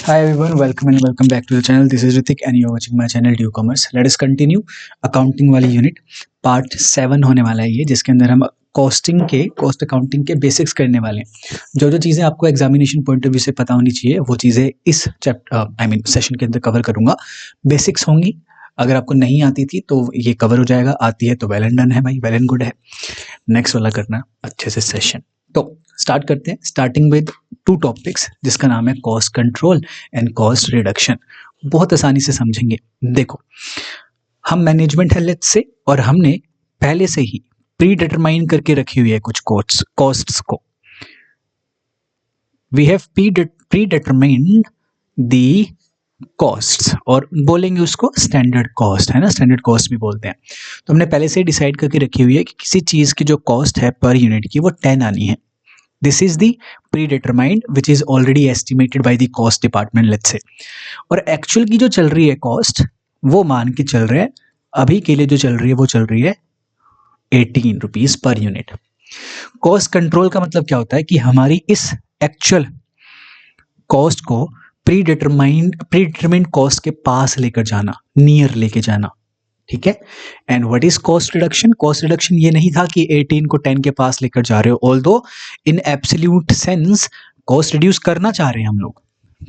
Hi everyone, welcome and welcome back to the channel. This is Ritik and you're watching my channel Due Commerce. Let us continue accounting वाली unit part 7 होने वाला है ये, जिसके अंदर हम cost accounting के बेसिक्स करने वाले हैं। जो जो चीज़ें आपको एग्जामिनेशन पॉइंट ऑफ व्यू से पता होनी चाहिए वो चीज़ें इस सेशन के अंदर कवर करूंगा। बेसिक्स होंगी, अगर आपको नहीं आती थी तो ये कवर हो जाएगा, आती है तो वेल एंड डन है भाई, वेल एंड गुड है। नेक्स्ट वाला करना अच्छे से सेशन। तो स्टार्ट करते हैं, स्टार्टिंग विद टू टॉपिक्स जिसका नाम है cost control and cost reduction. बहुत आसानी से समझेंगे। देखो, हम मैनेजमेंट है लेट्स से, और हमने पहले से ही प्री डिटरमाइन करके रखी हुई है कुछ कॉस्ट्स को। We have predetermined the costs, और बोलेंगे उसको स्टैंडर्ड कॉस्ट, है ना, स्टैंडर्ड कॉस्ट भी बोलते हैं। तो हमने पहले से ही डिसाइड करके रखी हुई है कि किसी चीज की जो कॉस्ट है पर यूनिट की वो 10 आनी है। This is the pre determined which is already estimated by the cost department let's say. और एक्चुअल की जो चल रही है कॉस्ट, वो मान के चल रहे हैं अभी के लिए जो चल रही है वो चल रही है 18 rupees per unit. Cost control का मतलब क्या होता है कि हमारी इस एक्चुअल कॉस्ट को प्री डिटरमाइंड कॉस्ट के पास लेकर जाना, नियर लेके जाना, ठीक है। And what is cost reduction? Cost reduction ये नहीं था कि 18 को 10 के पास लेकर जा रहे हो, although in absolute sense cost reduce करना चाह रहे हैं हम लोग,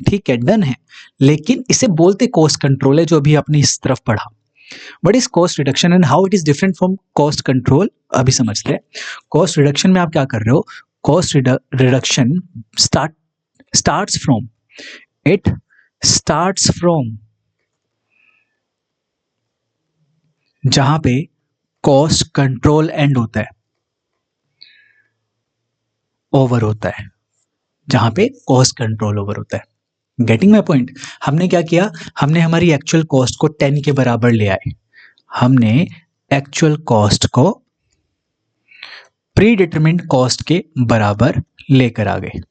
ठीक है, डन है, लेकिन इसे बोलते कॉस्ट कंट्रोल है, जो अभी आपने इस तरफ पढ़ा। What is cost reduction and how it is different from cost control, अभी समझते हैं। कॉस्ट रिडक्शन में आप क्या कर रहे हो? Cost reduction starts from it starts from जहां पे कॉस्ट कंट्रोल एंड होता है, ओवर होता है, जहां पे कॉस्ट कंट्रोल ओवर होता है। Getting my point? हमने क्या किया, हमने हमारी एक्चुअल कॉस्ट को 10 के बराबर ले आए, हमने एक्चुअल कॉस्ट को प्री डिटरमिन्ड कॉस्ट के बराबर लेकर आ गए।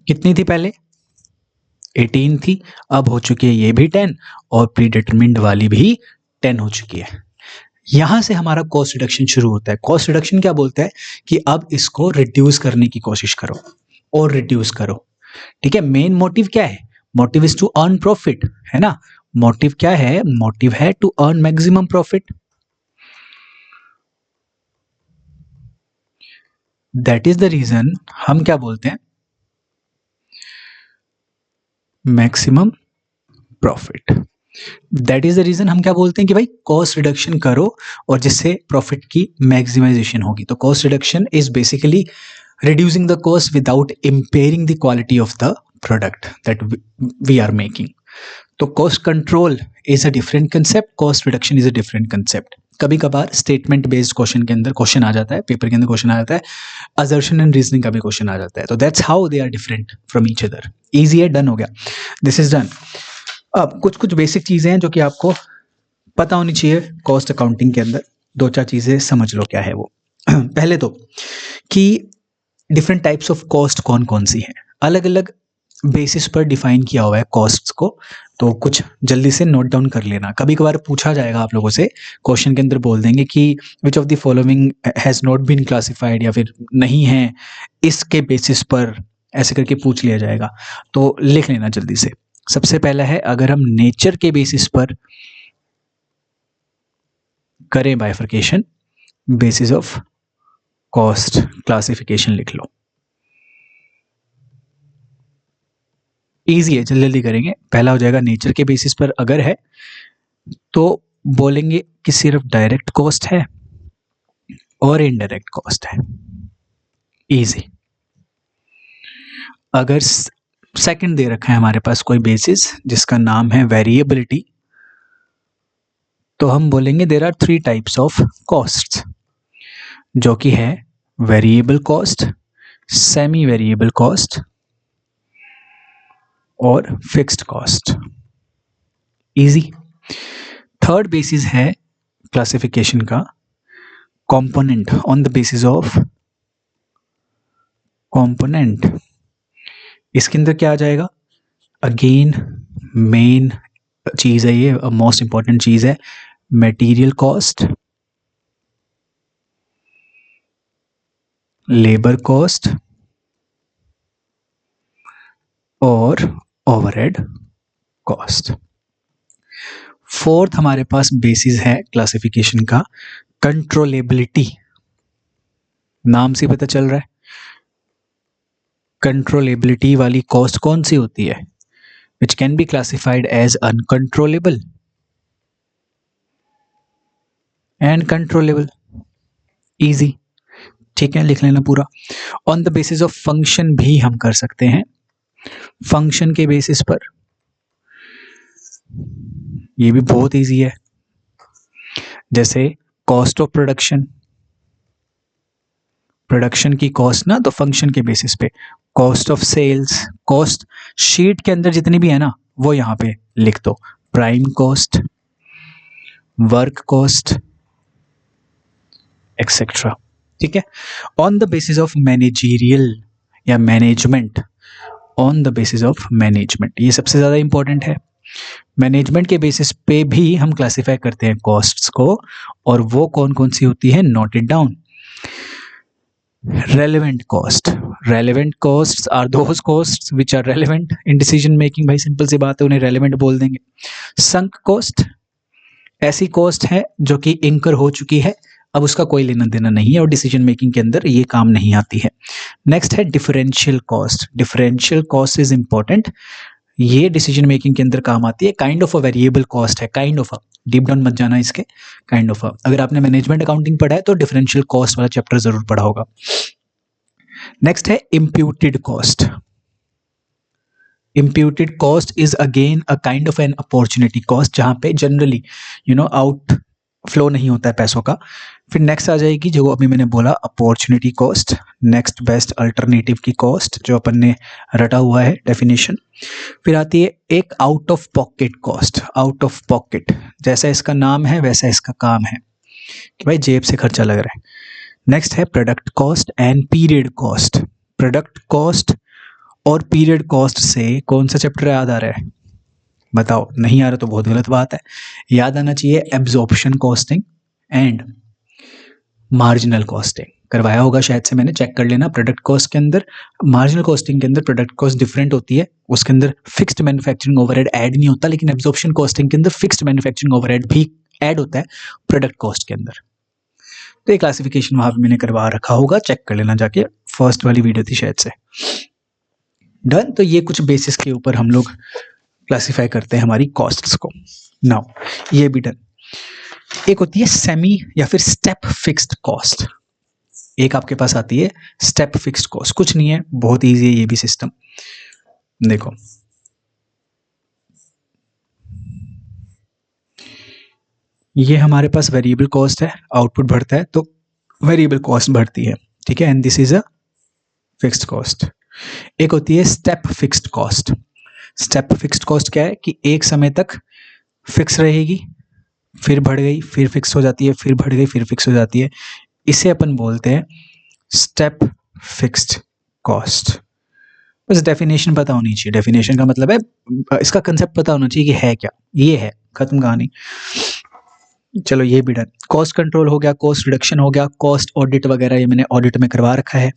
कितनी थी पहले? 18 थी, अब हो चुकी है ये भी 10, और प्री डिटरमिन्ड वाली भी 10 हो चुकी है। यहां से हमारा कॉस्ट रिडक्शन शुरू होता है। कॉस्ट रिडक्शन क्या बोलता है कि अब इसको रिड्यूस करने की कोशिश करो और रिड्यूस करो, ठीक है। मेन मोटिव क्या है? Motive is to earn profit, है ना। मोटिव क्या है? मोटिव है to earn maximum profit. That is the reason हम क्या बोलते हैं, maximum profit. That is the reason हम क्या बोलते हैं कि भाई कॉस्ट रिडक्शन करो और जिससे प्रॉफिट की मैक्सिमाइजेशन होगी। तो cost reduction is basically reducing the cost without impairing the quality of the product that we are making. तो cost control is a different concept, cost reduction is a different concept. कभी कभार statement based question के अंदर question आ जाता है, paper के अंदर question आ जाता है, असर्शन एंड रीजनिंग का भी क्वेश्चन आ जाता है। तो that's how they are different from each other. Easy है, डन हो गया, दिस इज डन। अब कुछ कुछ बेसिक चीजें हैं जो कि आपको पता होनी चाहिए कॉस्ट अकाउंटिंग के अंदर। दो चार चीजें समझ लो क्या है वो। पहले तो कि डिफरेंट टाइप्स ऑफ कॉस्ट कौन कौन सी है, अलग अलग बेसिस पर डिफाइन किया हुआ है कॉस्ट्स को। तो कुछ जल्दी से नोट डाउन कर लेना, कभी कभार पूछा जाएगा आप लोगों से, क्वेश्चन के अंदर बोल देंगे कि which of the following has not been classified, या फिर नहीं है इसके बेसिस पर, ऐसे करके पूछ लिया जाएगा। तो लिख लेना जल्दी से। सबसे पहला है, अगर हम नेचर के बेसिस पर करें bifurcation, basis of cost classification लिख लो। इजी है, जल्दी जल्दी करेंगे। पहला हो जाएगा नेचर के बेसिस पर अगर है तो बोलेंगे कि सिर्फ डायरेक्ट कॉस्ट है और इनडायरेक्ट कॉस्ट है। इजी। अगर सेकंड दे रखा है हमारे पास कोई बेसिस जिसका नाम है वेरिएबिलिटी, तो हम बोलेंगे there are 3 types of costs, जो कि है variable cost, semi variable cost और fixed cost. Easy. Third basis है क्लासिफिकेशन का component, on the basis of component. इसके अंदर क्या आ जाएगा? अगेन मेन चीज है ये, मोस्ट इंपॉर्टेंट चीज है, मटेरियल कॉस्ट, लेबर कॉस्ट और ओवरहेड कॉस्ट। फोर्थ हमारे पास बेसिस है क्लासिफिकेशन का कंट्रोलेबिलिटी। नाम से पता चल रहा है कंट्रोलेबिलिटी वाली कॉस्ट कौन सी होती है, which can be classified as uncontrollable and controllable. Easy, ठीक है, लिख लेना पूरा। On the basis of function भी हम कर सकते हैं, फंक्शन के बेसिस पर, ये भी बहुत इजी है। जैसे कॉस्ट ऑफ प्रोडक्शन, प्रोडक्शन की कॉस्ट ना, तो फंक्शन के बेसिस पे। Cost of sales, cost sheet के अंदर जितनी भी है ना वो यहाँ पे लिख दो। Prime cost, work cost, etcetera, ठीक है। On the basis of managerial या management, on the basis of management, ये सबसे ज्यादा इंपॉर्टेंट है। मैनेजमेंट के बेसिस पे भी हम क्लासिफाई करते हैं कॉस्ट्स को, और वो कौन कौन सी होती है, note it down. Relevant cost, relevant costs are those costs which are relevant in decision making. भाई सिंपल सी बात है, उन्हें रेलेवेंट बोल देंगे। संक कॉस्ट, ऐसी कॉस्ट है जो कि इंकर हो चुकी है, अब उसका कोई लेना देना नहीं है और डिसीजन मेकिंग के अंदर ये काम नहीं आती है। नेक्स्ट है differential cost. Differential cost is important, ये डिसीजन मेकिंग के अंदर काम आती है। Kind of a variable cost है, kind of a, deep down मत जाना इसके, काइंड ऑफ अ। अगर आपने मैनेजमेंट अकाउंटिंग पढ़ा है तो डिफरेंशियल कॉस्ट वाला चैप्टर जरूर पढ़ा होगा। नेक्स्ट है imputed cost. Imputed cost is again a kind of an opportunity cost, जहां पे जनरली आउट फ्लो नहीं होता है पैसों का। फिर नेक्स्ट आ जाएगी जो अभी मैंने बोला, opportunity cost, next best alternative की कॉस्ट जो अपन ने रटा हुआ है डेफिनेशन। फिर आती है एक out of pocket cost. Out of pocket, जैसा इसका नाम है वैसा इसका काम है कि भाई जेब से खर्चा लग रहा है। नेक्स्ट है product cost and period cost. Product cost और पीरियड कॉस्ट से कौन सा चैप्टर याद आ रहा है, बताओ। नहीं आ रहा तो बहुत गलत बात है, याद आना चाहिए absorption costing and marginal costing. करवाया होगा शायद से, मैंने चेक कर लेना। प्रोडक्ट कॉस्ट के अंदर, मार्जिनल कॉस्टिंग के अंदर प्रोडक्ट कॉस्ट डिफरेंट होती है, उसके अंदर फिक्स्ड मैन्युफैक्चरिंग ओवरहेड ऐड नहीं होता, लेकिन एब्जॉर्प्शन कॉस्टिंग के अंदर फिक्स्ड मैन्युफैक्चरिंग ओवरहेड भी ऐड होता है प्रोडक्ट कॉस्ट के अंदर। तो ये क्लासिफिकेशन वहां पे मैंने करवा रखा होगा, चेक कर लेना जाके, फर्स्ट वाली वीडियो थी शायद से। डन। तो ये कुछ बेसिस के ऊपर हम लोग क्लासिफाई करते हैं हमारी कॉस्ट्स को। नाउ ये भी डन। एक होती है सेमी या फिर स्टेप फिक्स्ड कॉस्ट। एक आपके पास आती है स्टेप फिक्स्ड कॉस्ट, कुछ नहीं है, बहुत इजी है ये भी सिस्टम। देखो ये हमारे पास वेरिएबल कॉस्ट है, आउटपुट बढ़ता है तो वेरिएबल कॉस्ट बढ़ती है, ठीक है, and this is a fixed cost. एक होती है step fixed cost. Step fixed cost क्या है कि एक समय तक फिक्स रहेगी, फिर बढ़ गई, फिर फिक्स हो जाती है, फिर बढ़ गई, फिर फिक्स हो जाती है। इसे अपन बोलते हैं स्टेप फिक्स्ड कॉस्ट। बस डेफिनेशन पता होनी चाहिए। डेफिनेशन का मतलब है इसका कंसेप्ट पता होना चाहिए कि है क्या, ये है, खत्म कहानी। चलो ये भी डन। कॉस्ट कंट्रोल हो गया, कॉस्ट रिडक्शन हो गया, कॉस्ट ऑडिट वगैरह ये मैंने ऑडिट में करवा रखा है,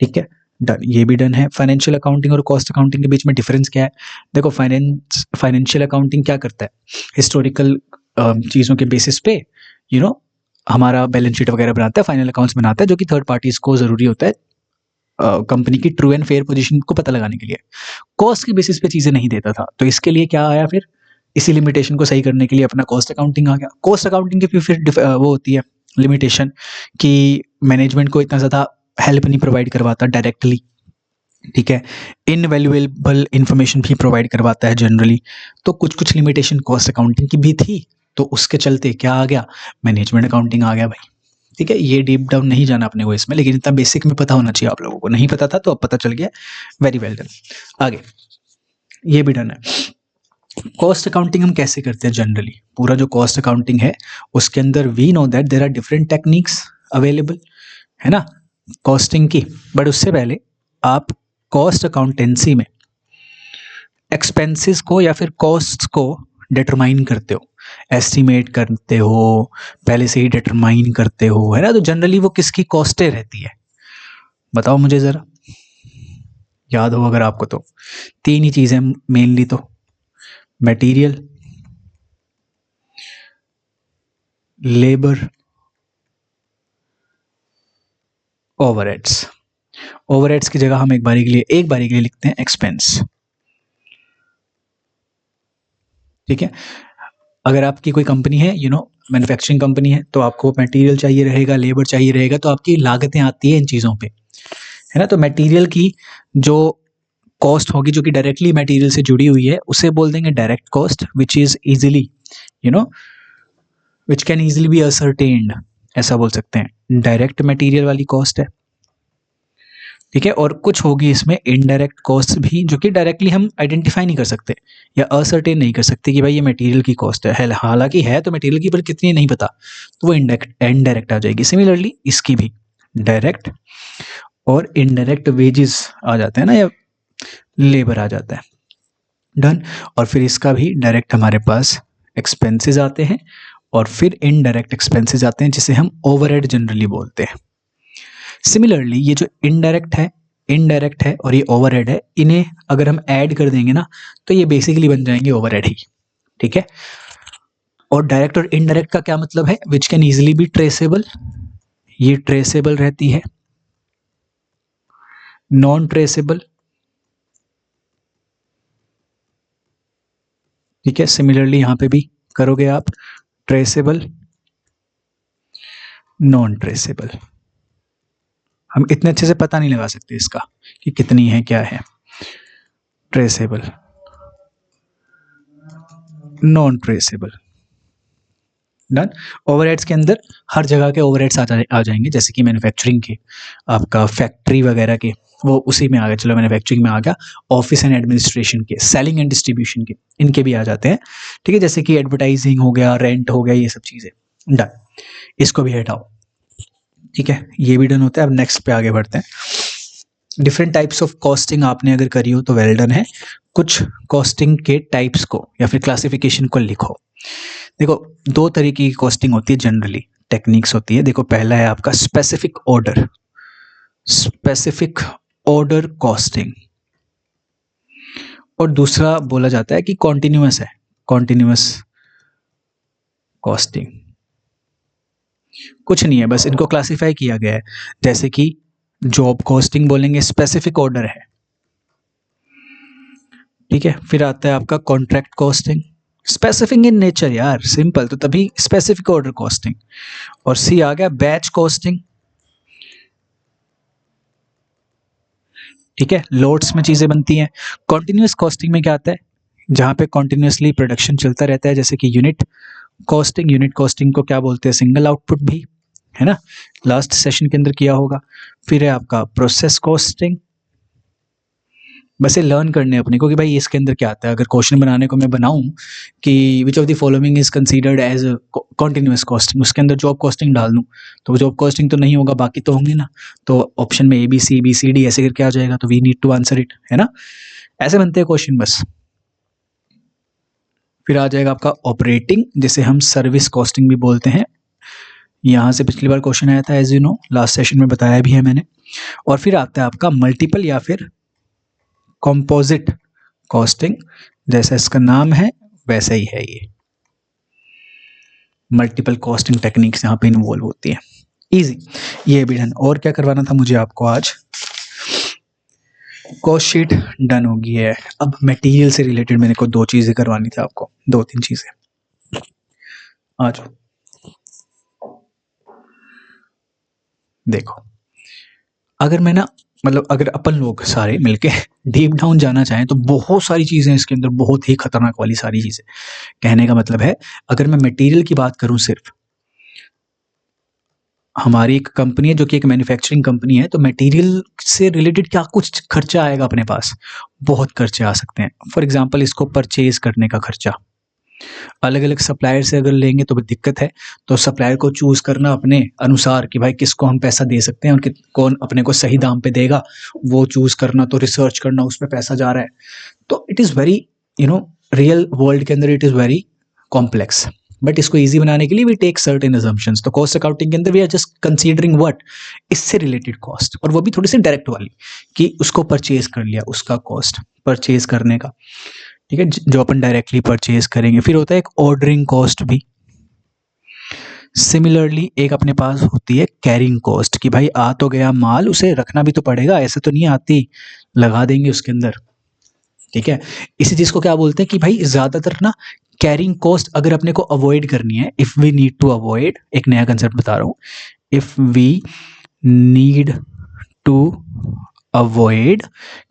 ठीक है, डन। ये भी डन है। फाइनेंशियल अकाउंटिंग और कॉस्ट अकाउंटिंग के बीच में डिफरेंस क्या है, देखो फाइनेंशियल अकाउंटिंग क्या करता है, हिस्टोरिकल चीज़ों के बेसिस पे हमारा बैलेंस शीट वगैरह बनाता है, फाइनल अकाउंट्स बनाता है, जो कि थर्ड पार्टीज को जरूरी होता है कंपनी की ट्रू एंड फेयर पोजीशन को पता लगाने के लिए। कॉस्ट के बेसिस पे चीज़ें नहीं देता था, तो इसके लिए क्या आया फिर, इसी लिमिटेशन को सही करने के लिए अपना कॉस्ट अकाउंटिंग आ गया। कॉस्ट अकाउंटिंग की फिर वो होती है लिमिटेशन कि मैनेजमेंट को इतना ज़्यादा हेल्प नहीं प्रोवाइड करवाता डायरेक्टली, ठीक है, इनवैल्यूएबल इंफॉर्मेशन भी प्रोवाइड करवाता है जनरली। तो कुछ कुछ लिमिटेशन कॉस्ट अकाउंटिंग की भी थी, तो उसके चलते क्या आ गया, मैनेजमेंट अकाउंटिंग आ गया भाई, ठीक है। ये डीप डाउन नहीं जाना अपने को इसमें, लेकिन इतना बेसिक में पता होना चाहिए आप लोगों को। नहीं पता था तो अब पता चल गया, वेरी वेल डन। आगे ये भी डन है। कॉस्ट अकाउंटिंग हम कैसे करते हैं जनरली, पूरा जो कॉस्ट अकाउंटिंग है उसके अंदर we know that there are different techniques available, है ना, कॉस्टिंग की। बट उससे पहले आप कॉस्ट अकाउंटेंसी में एक्सपेंसेस को या फिर कॉस्ट्स को डिटरमाइन करते हो, एस्टिमेट करते हो, पहले से ही डिटरमाइन करते हो, है ना। तो जनरली वो किसकी कॉस्टें रहती है, बताओ मुझे ज़रा। याद हो अगर आपको तो। तीन ही चीजें मेनली तो, मटेरियल, लेबर, ओवरहेड्स। ओवरहेड्स की जगह हम एक बारी के लिए लिखते हैं एक्सपेंस। ठीक है, अगर आपकी कोई कंपनी है, मैन्युफैक्चरिंग कंपनी है, तो आपको मटेरियल चाहिए रहेगा, लेबर चाहिए रहेगा, तो आपकी लागतें आती है इन चीज़ों पे, है ना। तो मटेरियल की जो कॉस्ट होगी जो कि डायरेक्टली मटेरियल से जुड़ी हुई है, उसे बोल देंगे direct cost, which is easily which can easily be ascertained, ऐसा बोल सकते हैं। डायरेक्ट मटेरियल वाली कॉस्ट है, ठीक है। और कुछ होगी इसमें इनडायरेक्ट कॉस्ट भी, जो कि डायरेक्टली हम आइडेंटिफाई नहीं कर सकते या असर्टेन नहीं कर सकते कि भाई ये मटेरियल की कॉस्ट है, हालांकि है तो मटेरियल की, पर कितनी नहीं पता, तो वो इनडायरेक्ट आ जाएगी। सिमिलरली इसकी भी डायरेक्ट और इनडायरेक्ट वेजेस आ जाते हैं ना, या लेबर आ जाता है। डन। और फिर इसका भी डायरेक्ट हमारे पास एक्सपेंसेस आते हैं, और फिर इनडायरेक्ट एक्सपेंसेस आते हैं, जिसे हम ओवरहेड जनरली बोलते हैं। सिमिलरली ये जो इनडायरेक्ट है और ये ओवरहेड है, इन्हें अगर हम ऐड कर देंगे ना, तो ये बेसिकली बन जाएंगे ओवरहेड ही, ठीक है। और डायरेक्ट और इनडायरेक्ट का क्या मतलब है, which can easily be traceable, ये ट्रेसेबल रहती है। नॉन ट्रेसेबल, ठीक है। सिमिलरली यहां पे भी करोगे आप, ट्रेसेबल, नॉन ट्रेसेबल। हम इतने अच्छे से पता नहीं लगा सकते इसका कि कितनी है क्या है। Traceable, non traceable. Done. Overheads के अंदर हर जगह के ओवरहेड्स आ जाएंगे, जैसे कि मैन्युफैक्चरिंग के, आपका फैक्ट्री वगैरह के, वो उसी में आ गया, चलो मैन्युफैक्चरिंग में आ गया। ऑफिस एंड एडमिनिस्ट्रेशन के, सेलिंग एंड डिस्ट्रीब्यूशन के, इनके भी आ जाते हैं, ठीक है। जैसे कि एडवर्टाइजिंग हो गया, रेंट हो गया, ये सब चीजें। डन, इसको भी हटाओ, ठीक है। ये भी डन होता है। अब नेक्स्ट पे आगे बढ़ते हैं। डिफरेंट टाइप्स ऑफ कॉस्टिंग आपने अगर करी हो तो वेल डन है। कुछ कॉस्टिंग के टाइप्स को या फिर क्लासिफिकेशन को लिखो। देखो, दो तरीके की कॉस्टिंग होती है जनरली, टेक्निक्स होती है। देखो, पहला है आपका स्पेसिफिक ऑर्डर कॉस्टिंग, और दूसरा बोला जाता है कि कॉन्टिन्यूअस कॉस्टिंग। कुछ नहीं है, बस इनको क्लासिफाई किया गया है। जैसे कि जॉब कॉस्टिंग बोलेंगे, स्पेसिफिक ऑर्डर है, ठीक है। फिर आता है आपका contract costing, specific in nature यार, सिंपल, तो तभी स्पेसिफिक ऑर्डर कॉस्टिंग। और सी आ गया बैच कॉस्टिंग, ठीक है, लोट्स में चीजें बनती हैं। कॉन्टिन्यूअस कॉस्टिंग में क्या आता है, जहां पे कॉन्टिन्यूअसली प्रोडक्शन चलता रहता है, जैसे कि यूनिट कॉस्टिंग को क्या बोलते हैं, सिंगल आउटपुट भी, है ना, लास्ट सेशन के अंदर किया होगा। फिर है आपका प्रोसेस कॉस्टिंग, बस ये लर्न करने अपने को कि भाई इसके अंदर क्या आता है। अगर क्वेश्चन बनाने को मैं बनाऊं कि which of the following is considered as continuous costing, उसके अंदर जॉब कॉस्टिंग डाल दूं, तो जॉब कॉस्टिंग तो नहीं होगा, बाकी तो होंगे ना। तो ऑप्शन में ABCD ऐसे करके आ जाएगा, तो we need to answer it, है ना। ऐसे बनते हैं क्वेश्चन बस। फिर आ जाएगा आपका ऑपरेटिंग, जिसे हम सर्विस कॉस्टिंग भी बोलते हैं। यहाँ से पिछली बार क्वेश्चन आया था, as you know, last session में बताया भी है मैंने। और फिर आता है आपका मल्टीपल या फिर कंपोजिट कॉस्टिंग, जैसा इसका नाम है वैसा ही है, ये मल्टीपल कॉस्टिंग टेक्निक्स यहाँ पे इन्वॉल्व होती है। इजी, ये भी डन। और क्या करवाना था मुझे आपको आज, कॉस्ट शीट डन हो गई है। अब मटेरियल से रिलेटेड मेरे को दो चीजें करवानी थी आपको, 2-3 चीजें। आ जाओ, देखो, अगर मैं ना, मतलब अगर अपन लोग सारे मिलके डीप डाउन जाना चाहें तो बहुत सारी चीजें इसके अंदर, बहुत ही खतरनाक वाली सारी चीजें। कहने का मतलब है, अगर मैं मटेरियल की बात करूं, सिर्फ हमारी एक कंपनी है जो कि एक मैन्युफैक्चरिंग कंपनी है, तो मटेरियल से रिलेटेड क्या कुछ खर्चा आएगा अपने पास, बहुत खर्चे आ सकते हैं। फॉर एग्जांपल, इसको परचेज करने का खर्चा, अलग अलग सप्लायर से अगर लेंगे तो दिक्कत है। तो सप्लायर को चूज करना अपने अनुसार कि भाई किसको हम पैसा दे सकते हैं और कौन अपने को सही दाम पे देगा, वो चूज करना, तो रिसर्च करना, उस पर पैसा जा रहा है। तो it is very, real world के अंदर it is very complex. But इसको इजी बनाने के लिए वी टेक सर्टेन अजम्पशंस। तो कॉस्ट अकाउंटिंग के अंदर we are just considering what, इससे रिलेटेड कॉस्ट, और वो भी थोड़ी सी डायरेक्ट वाली, कि उसको परचेज कर लिया, उसका कॉस्ट परचेज करने का, ठीक है, जो अपन डायरेक्टली परचेज करेंगे। फिर होता है एक ऑर्डरिंग कॉस्ट भी। सिमिलरली एक अपने पास होती है कैरिंग कॉस्ट, कि भाई आ तो गया माल, उसे रखना भी तो पड़ेगा, ऐसे तो नहीं आती लगा देंगे उसके अंदर, ठीक है। इसी चीज को क्या बोलते हैं कि भाई ज्यादातर ना कैरिंग कॉस्ट अगर अपने को अवॉइड करनी है, if we need to avoid, एक नया कंसेप्ट बता रहा हूं, if we need to avoid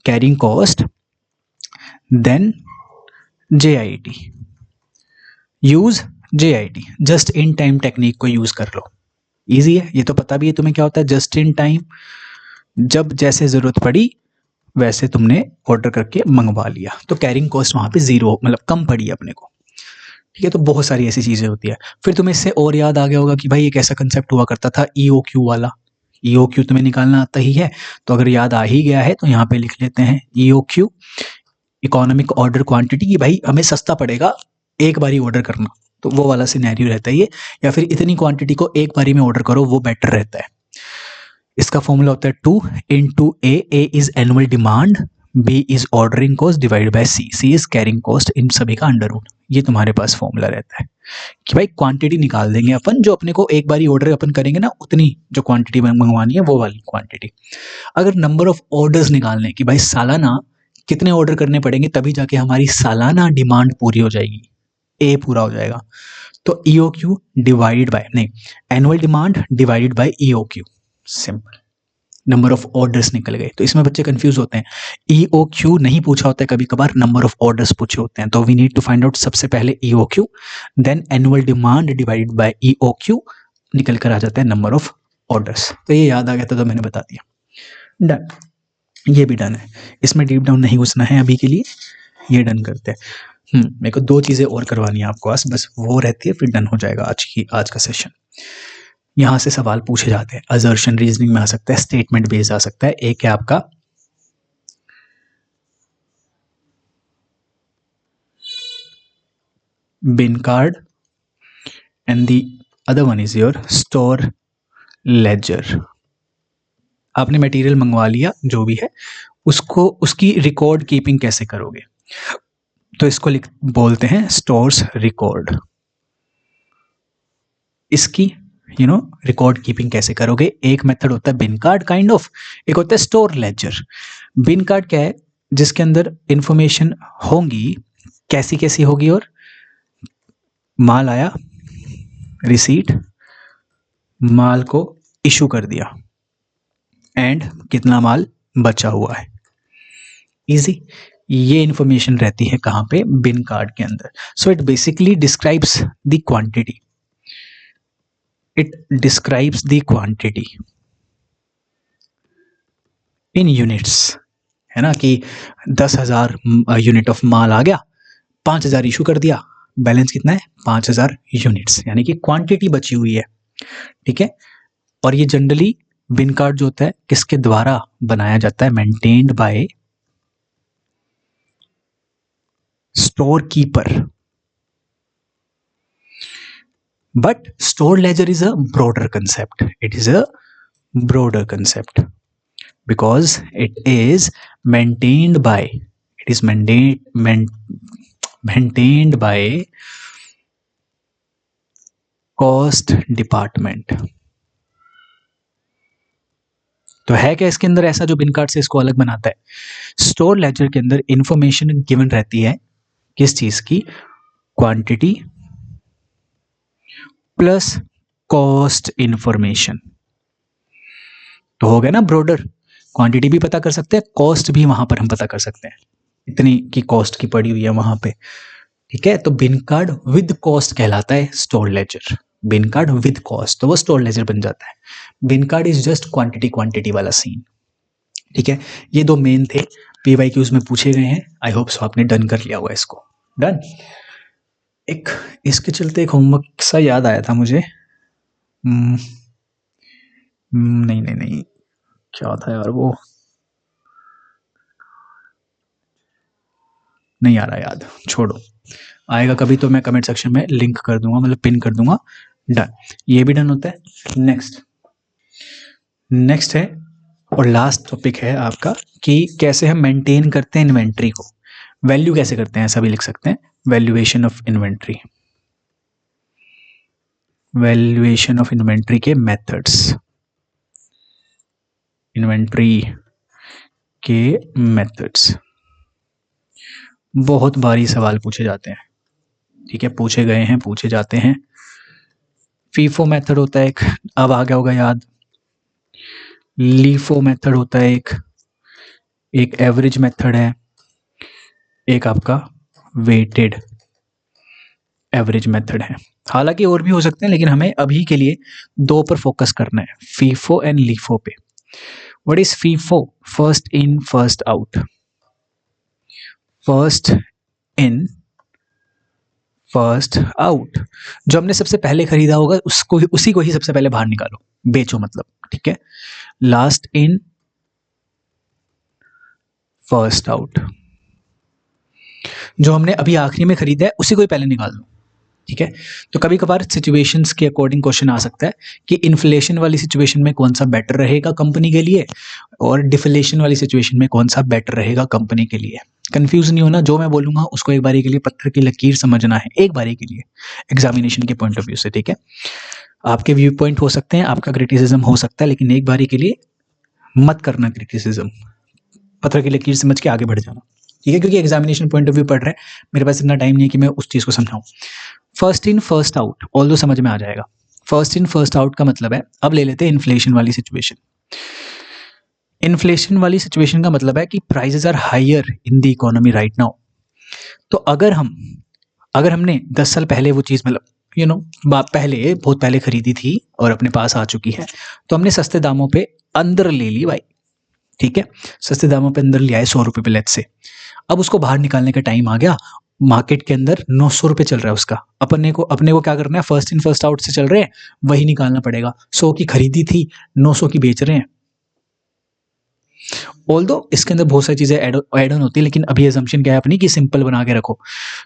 carrying cost, then JIT, use JIT, just in time technique को यूज कर लो। इजी है, ये तो पता भी है तुम्हें क्या होता है जस्ट इन टाइम, जब जैसे जरूरत पड़ी वैसे तुमने ऑर्डर करके मंगवा लिया, तो कैरिंग कॉस्ट वहां पे जीरो, मतलब कम पड़ी अपने को, ठीक है। तो बहुत सारी ऐसी चीजें होती है। फिर तुम्हें इससे और याद आ गया होगा कि भाई एक ऐसा कंसेप्ट हुआ करता था EOQ वाला। EOQ तुम्हें निकालना आता ही है, तो अगर याद आ ही गया है तो यहाँ पे लिख लेते हैं EOQ, इकोनॉमिक ऑर्डर क्वांटिटी, कि भाई हमें सस्ता पड़ेगा एक बारी ऑर्डर करना, तो वो वाला सिनेरियो रहता है ये, या फिर इतनी क्वांटिटी को एक बारी में ऑर्डर करो, वो बेटर रहता है। इसका फॉर्मूला होता है 2 × A is annual demand, B is ordering cost divide by C is carrying cost, इन सभी का अंडर रूट। ये तुम्हारे पास फॉर्मूला रहता है कि भाई क्वांटिटी निकाल देंगे अपन, जो अपने को एक बारी ऑर्डर अपन करेंगे ना, उतनी जो क्वांटिटी मंगवानी है वो वाली क्वांटिटी। अगर नंबर ऑफ ऑर्डर्स निकालने कि भाई सालाना कितने ऑर्डर करने पड़ेंगे तभी जाके हमारी सालाना डिमांड पूरी हो जाएगी, ए पूरा हो जाएगा, तो EOQ डिवाइडेड बाय, नहीं, annual demand divided by EOQ, simple, number of orders निकल गए। तो इसमें बच्चे कंफ्यूज होते हैं, EOQ नहीं पूछा होता है कभी कभार, नंबर ऑफ ऑर्डर्स पूछे होते हैं, तो we need to find out सबसे पहले EOQ, then annual demand divided by EOQ, निकल कर आ जाता है नंबर ऑफ ऑर्डर्स। तो ये याद आ गया था तो मैंने बता दिया, डन, ये भी डन है, इसमें डीप डाउन नहीं घुसना है अभी के लिए, ये डन करते हैं। मेरे को 2 चीजें और करवानी है आपको आज, बस वो रहती है, फिर डन हो जाएगा आज का सेशन। यहां से सवाल पूछे जाते हैं, असर्शन रीजनिंग में आ सकता है, स्टेटमेंट बेस्ड आ सकता है। एक है आपका bin card and the other one is your store ledger. आपने मटेरियल मंगवा लिया जो भी है, उसको उसकी रिकॉर्ड कीपिंग कैसे करोगे, तो इसको बोलते हैं स्टोर्स रिकॉर्ड। इसकी रिकॉर्ड कीपिंग कैसे करोगे, एक मेथड होता है बिन कार्ड काइंड ऑफ, एक होता है स्टोर लेजर। बिन कार्ड क्या है, जिसके अंदर इंफॉर्मेशन होंगी, कैसी कैसी होगी, और माल आया, रिसीट, माल को इशू कर दिया, एंड कितना माल बचा हुआ है, इजी। ये इंफॉर्मेशन रहती है कहां पे, बिन कार्ड के अंदर। So it basically describes the quantity, it describes the quantity in units, है ना, कि 10,000 यूनिट ऑफ माल आ गया, 5,000 इशू कर दिया, बैलेंस कितना है 5,000 यूनिट्स, यानी कि क्वांटिटी बची हुई है, ठीक है। और ये जनरली बिन कार्ड जो होता है किसके द्वारा बनाया जाता है, maintained by store keeper. But store laser is a broader concept, it is a broader concept because it is maintained by, it is maintained by cost department। तो है क्या इसके अंदर ऐसा जो बिन कार्ड से इसको अलग बनाता है, स्टोर लेजर के अंदर इंफॉर्मेशन गिवन रहती है किस चीज की, क्वांटिटी प्लस कॉस्ट इंफॉर्मेशन। तो हो गया ना ब्रॉडर, क्वांटिटी भी पता कर सकते हैं, कॉस्ट भी वहां पर हम पता कर सकते हैं, इतनी की कॉस्ट की पड़ी हुई है वहां पे, ठीक है। तो बिन कार्ड विद कॉस्ट कहलाता है store ledger, bin card with cost तो वो स्टोर लेजर बन जाता है। Bin card is just quantity वाला सीन, ठीक है। ये 2 मेन थे, PYQs में पूछे गए हैं, आई होप सो आपने डन कर लिया हुआ इसको, डन। एक इसके चलते एक होमवर्क सा याद आया था मुझे, नहीं नहीं नहीं, क्या था यार वो, नहीं आ रहा याद, छोड़ो, आएगा कभी तो मैं कमेंट सेक्शन में लिंक कर दूंगा, मतलब पिन कर दूंगा। डन, ये भी डन होता है। नेक्स्ट है और लास्ट टॉपिक है आपका कि कैसे हम मेंटेन करते हैं इन्वेंट्री को, वैल्यू कैसे करते हैं, ऐसा भी लिख सकते हैं, valuation of inventory, valuation of inventory के मेथड्स, इन्वेंट्री के मेथड्स। बहुत भारी सवाल पूछे जाते हैं, ठीक है, पूछे गए हैं, पूछे जाते हैं। फीफो मेथड होता है एक, अब आ गया होगा याद। लीफो मेथड होता है एक एवरेज मेथड है, एक आपका वेटेड एवरेज मेथड है। हालांकि और भी हो सकते हैं, लेकिन हमें अभी के लिए दो पर फोकस करना है, फीफो एंड लीफो पे। What is FIFO? First in first out, first in first out. जो हमने सबसे पहले खरीदा होगा उसको, उसी को ही सबसे पहले बाहर निकालो, बेचो मतलब, ठीक है। लास्ट इन फर्स्ट आउट, जो हमने अभी आखिरी में खरीदा है उसी को ही पहले निकाल दो, ठीक है। तो कभी कभार सिचुएशंस के अकॉर्डिंग क्वेश्चन आ सकता है कि इन्फ्लेशन वाली सिचुएशन में कौन सा बेटर रहेगा कंपनी के लिए, और डिफ्लेशन वाली सिचुएशन में कौन सा बेटर रहेगा कंपनी के लिए। कंफ्यूज नहीं होना, जो मैं बोलूंगा उसको एक बारी के लिए पत्थर की लकीर समझना है, एक बारी के लिए एग्जामिनेशन के पॉइंट ऑफ व्यू से, ठीक है। आपके व्यू पॉइंट हो सकते हैं, आपका क्रिटिसिज्म हो सकता है, लेकिन एक बारी के लिए मत करना क्रिटिसिज्म, पत्थर की लकीर समझ के आगे बढ़ जाना, ठीक है, क्योंकि एग्जामिनेशन पॉइंट ऑफ व्यू पढ़ रहे हैं, मेरे पास इतना टाइम नहीं है कि मैं उस चीज़ को समझाऊं। First in first out although समझ में आ जाएगा। फर्स्ट इन फर्स्ट आउट का मतलब है, अब ले लेते हैं इन्फ्लेशन वाली सिचुएशन। इन्फ्लेशन वाली सिचुएशन का मतलब है कि prices are higher in the economy right now. तो अगर हमने 10 साल पहले वो चीज़, मतलब पहले बहुत पहले खरीदी थी और अपने पास आ चुकी है, तो हमने सस्ते दामों पे अंदर ले ली भाई, ठीक है, सस्ते दामों पे अंदर ले आए 100 रुपये पे लेट से। अब उसको बाहर निकालने का टाइम आ गया, मार्केट के अंदर 900 रुपये चल रहा है उसका, अपने को क्या करना है, फर्स्ट इन फर्स्ट आउट से चल रहे हैं, वही निकालना पड़ेगा। 100 की खरीदी थी, 900 की बेच रहे हैं। ऑल्दो इसके अंदर बहुत सारी चीजें ऐड ऑन होती है, लेकिन अभी असम्पशन क्या है अपनी कि सिंपल बना के रखो।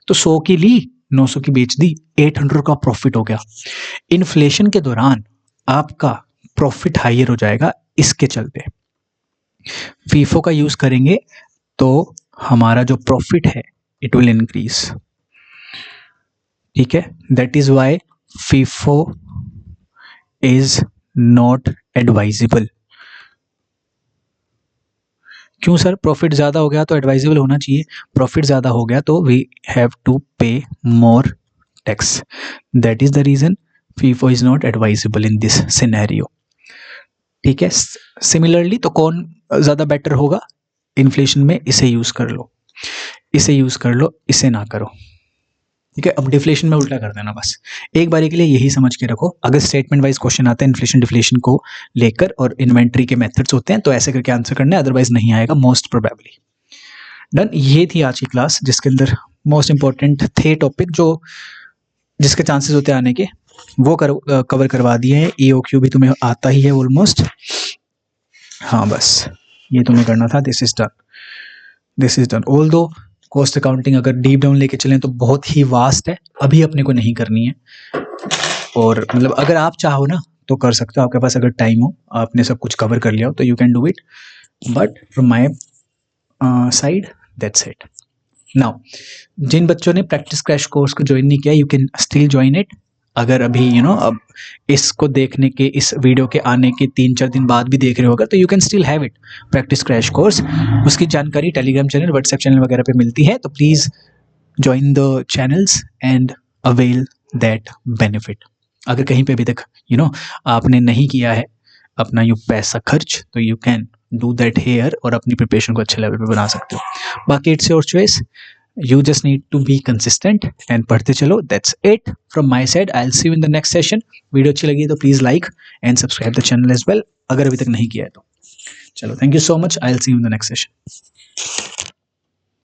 तो 100 की ली, 900 की बेच दी, 800 का प्रॉफिट हो गया। इन्फ्लेशन के दौरान आपका प्रॉफिट हायर हो जाएगा, इसके चलते फीफो का यूज करेंगे तो हमारा जो प्रॉफिट है इट विल इंक्रीज, ठीक है। That is why FIFO is not advisable. क्यों सर? प्रॉफिट ज़्यादा हो गया तो एडवाइजेबल होना चाहिए, प्रॉफिट ज़्यादा हो गया तो वी हैव टू पे more tax, that is the reason FIFO is not advisable in this scenario, ठीक है। सिमिलरली तो कौन ज़्यादा बेटर होगा इन्फ्लेशन में? इसे यूज़ कर लो, इसे यूज़ कर लो, इसे ना करो, ठीक है। अब डिफ्लेशन में उल्टा कर देना, बस एक बारी के लिए यही समझ के रखो। अगर स्टेटमेंट वाइज क्वेश्चन आता है इन्फ्लेशन डिफ्लेशन को लेकर और इन्वेंट्री के मेथड्स होते हैं तो ऐसे करके आंसर करना है, अदरवाइज नहीं आएगा मोस्ट प्रोबेबली। डन, ये थी आज की क्लास जिसके अंदर मोस्ट इंपॉर्टेंट थे टॉपिक जो जिसके चांसेस होते हैं आने के, वो कवर करवा दिए हैं। EOQ भी तुम्हें आता ही है ऑलमोस्ट, हाँ बस ये तुम्हें करना था। This is done. Although cost accounting अगर डीप डाउन लेके चलें तो बहुत ही वास्ट है, अभी अपने को नहीं करनी है, और मतलब अगर आप चाहो ना तो कर सकते हो, आपके पास अगर टाइम हो, आपने सब कुछ कवर कर लिया हो तो you can do it, but from my side that's it. Now जिन बच्चों ने प्रैक्टिस क्रैश कोर्स को ज्वाइन नहीं किया, you can still join it. अगर अभी अब इसको देखने के, इस वीडियो के आने के 3-4 दिन बाद भी देख रहे होगा तो you can still have it, practice crash course. उसकी जानकारी टेलीग्राम चैनल, व्हाट्सएप चैनल वगैरह पे मिलती है, तो please join the channels and avail that benefit. अगर कहीं पे अभी तक आपने नहीं किया है अपना ये पैसा खर्च, तो you can do that here और अपनी प्रिपरेशन को अच्छे लेवल पे बना सकते हो। बाकी it's your choice, you just need to be consistent and पढ़ते चलो। That's it from my side. I'll see you in the next session. Video अच्छी लगी तो please like and subscribe the channel as well, अगर अभी तक नहीं किया है तो। चलो, thank you so much, I'll see you in the next session.